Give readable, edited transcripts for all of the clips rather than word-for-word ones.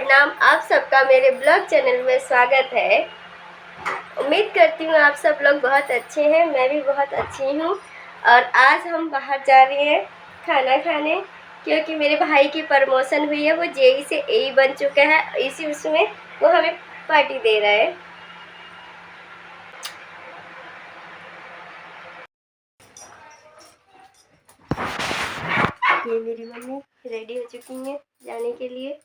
प्रणाम। आप सबका मेरे ब्लॉग चैनल में स्वागत है। उम्मीद करती हूँ आप सब लोग बहुत अच्छे हैं, मैं भी बहुत अच्छी हूँ। और आज हम बाहर जा रहे हैं खाना खाने, क्योंकि मेरे भाई की प्रमोशन हुई है। वो जेई से एई बन चुका है, इसी उसमें वो हमें पार्टी दे रहा है। ये मेरी मम्मी रेडी हो चुकी हैं जाने के लिए।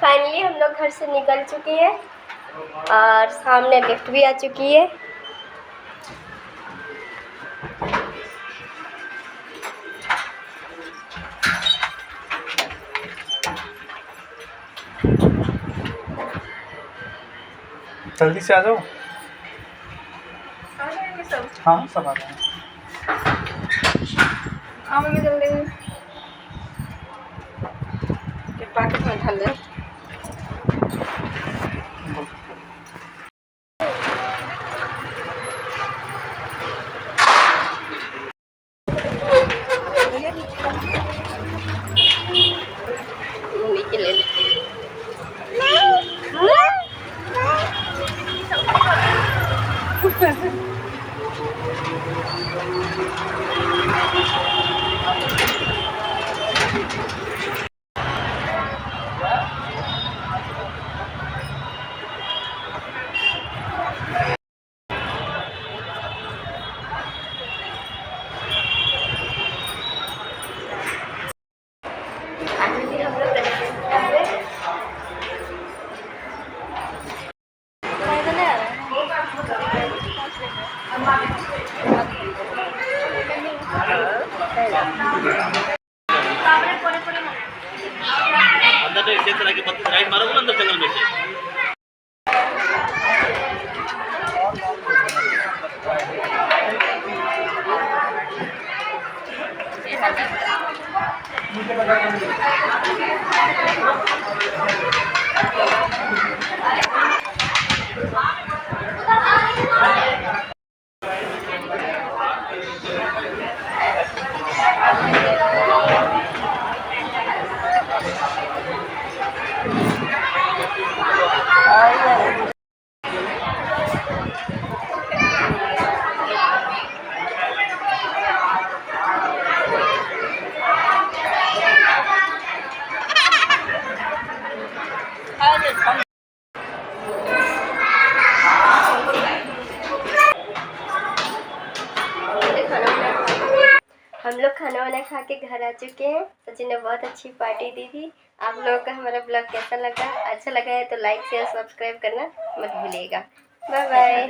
फाइनली हम लोग घर से निकल चुके हैं और सामने लिफ्ट भी आ चुकी है। जल्दी से आ जाओ। आ जाएंगे सब। हाँ सब आ जाओ। आओगे जल्दी में। पैकेट में डाल दे। मम्मी के लिए अंदर इसे तरह के पत्ते राइट मारोगे अंदर जंगल में से। हम लोग खाना वाना खा के घर आ चुके हैं। सचिन ने बहुत अच्छी पार्टी दी थी। आप लोगों का हमारा ब्लॉग कैसा लगा? अच्छा लगा है तो लाइक शेयर सब्सक्राइब करना मत भूलिएगा। Bye bye.